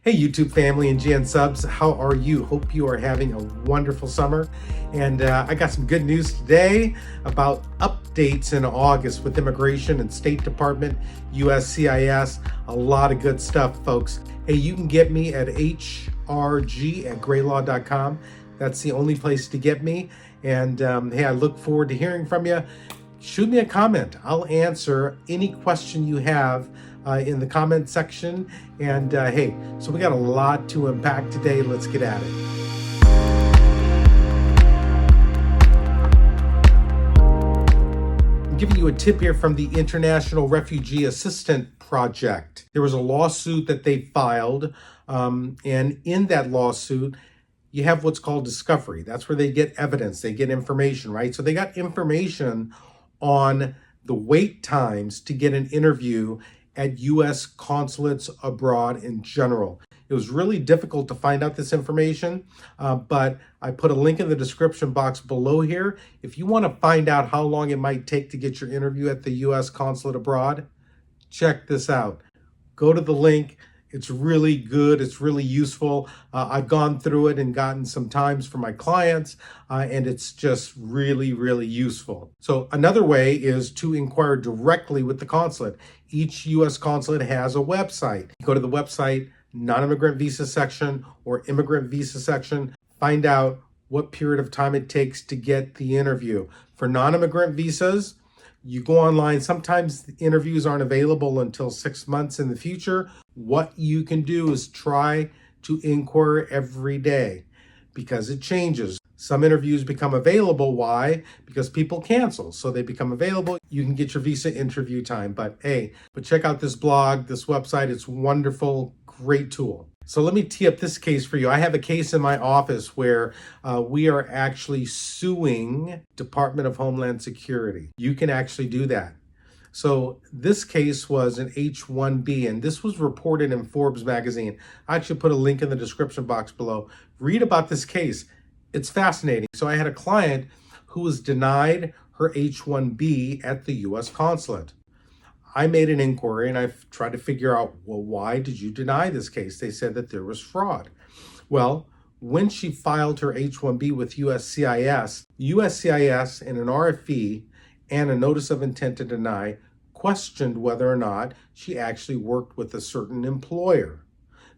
Hey YouTube family and GN subs, how are you? Hope you are having a wonderful summer. And I got some good news today about updates in August with Immigration and State Department, USCIS, a lot of good stuff, folks. Hey, you can get me at HRG@GrayLaw.com. That's the only place to get me. And hey, I look forward to hearing from you. Shoot me a comment. I'll answer any question you have in the comment section. And hey, so we got a lot to unpack today. Let's get at it. I'm giving you a tip here from the International Refugee Assistance Project. There was a lawsuit that they filed, and in that lawsuit, you have what's called discovery. That's where they get evidence, they get information, right? So they got information on the wait times to get an interview at U.S. consulates abroad in general. It was really difficult to find out this information, but I put a link in the description box below here. If you want to find out how long it might take to get your interview at the U.S. consulate abroad, check this out. Go to the link. It's really good. It's really useful. I've gone through it and gotten some times for my clients, and it's just really, really useful. So another way is to inquire directly with the consulate. Each U.S. consulate has a website. Go to the website, non-immigrant visa section or immigrant visa section, find out what period of time it takes to get the interview. For non-immigrant visas, you go online. Sometimes the interviews aren't available until 6 months in the future. What you can do is try to inquire every day because it changes. Some interviews become available. Why? Because people cancel. So they become available. You can get your visa interview time. But check out this blog, this website. It's wonderful, great tool. So let me tee up this case for you. I have a case in my office where we are actually suing Department of Homeland Security. You can actually do that. So this case was an H1B, and this was reported in Forbes magazine. I actually put a link in the description box below. Read about this case. It's fascinating. So I had a client who was denied her H1B at the U.S. consulate. I made an inquiry and I tried to figure out, well, why did you deny this case? They said that there was fraud. Well, when she filed her H1B with USCIS in an RFE and a notice of intent to deny questioned whether or not she actually worked with a certain employer.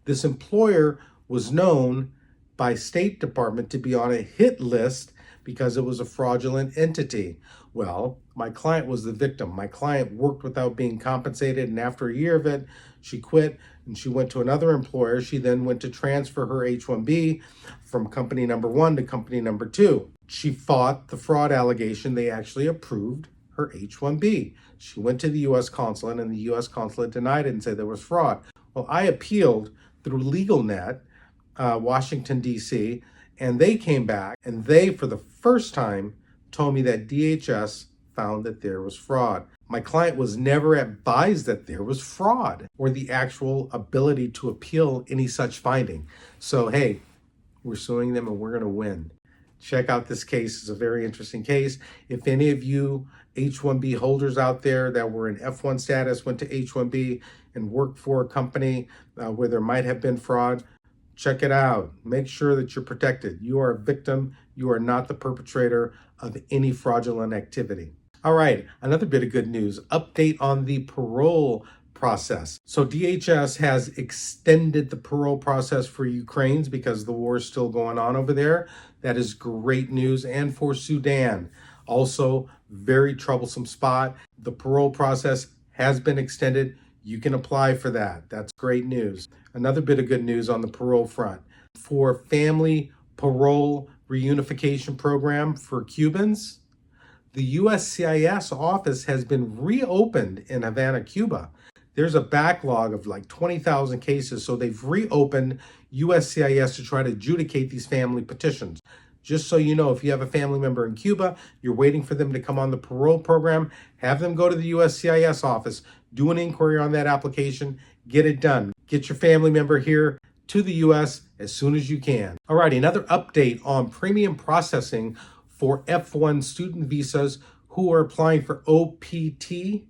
This employer was known by State Department to be on a hit list because it was a fraudulent entity. Well, my client was the victim. My client worked without being compensated, and after a year of it, she quit and she went to another employer. She then went to transfer her H1B from company number 1 to company number 2. She fought the fraud allegation. They actually approved her H1B. She went to the U.S. consulate, and the U.S. consulate denied it and said there was fraud. Well, I appealed through LegalNet, Washington, D.C., and they came back, and they, for the first time, told me that DHS found that there was fraud. My client was never advised that there was fraud or the actual ability to appeal any such finding. So, hey, we're suing them and we're going to win. Check out this case. It's a very interesting case. If any of you H1B holders out there that were in F1 status went to H1B and worked for a company where there might have been fraud, check it out. Make sure that you're protected. You are a victim. You are not the perpetrator of any fraudulent activity. All right, another bit of good news. Update on the parole process. So DHS has extended the parole process for Ukrainians because the war is still going on over there. That is great news. And for Sudan, also very troublesome spot. The parole process has been extended. You can apply for that. That's great news. Another bit of good news on the parole front. For family parole reunification program for Cubans, the USCIS office has been reopened in Havana, Cuba. There's a backlog of like 20,000 cases, so they've reopened USCIS to try to adjudicate these family petitions. Just so you know, if you have a family member in Cuba, you're waiting for them to come on the parole program, have them go to the USCIS office, do an inquiry on that application, get it done. Get your family member here to the U.S. as soon as you can. All right, another update on premium processing for F1 student visas who are applying for OPT,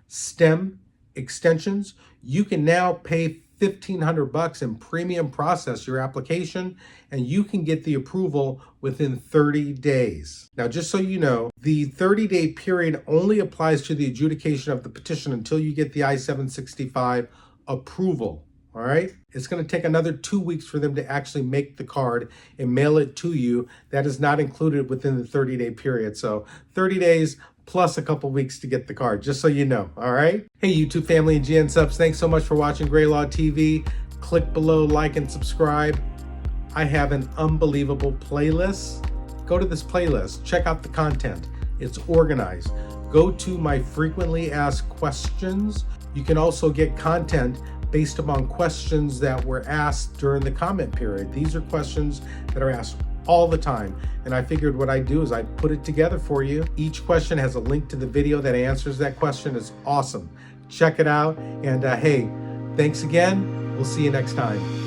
STEM extensions. You can now pay $1,500 in premium process your application, and you can get the approval within 30 days. Now, just so you know, the 30-day period only applies to the adjudication of the petition until you get the I-765 approval. All right. It's going to take another 2 weeks for them to actually make the card and mail it to you. That is not included within the 30-day period. So 30 days plus a couple weeks to get the card, just so you know. All right. Hey, YouTube family and GN subs, thanks so much for watching GrayLaw TV. Click below, like, and subscribe. I have an unbelievable playlist. Go to this playlist. Check out the content. It's organized. Go to my frequently asked questions. You can also get content based upon questions that were asked during the comment period. These are questions that are asked all the time. And I figured what I'd do is I'd put it together for you. Each question has a link to the video that answers that question. It's awesome. Check it out. And hey, thanks again. We'll see you next time.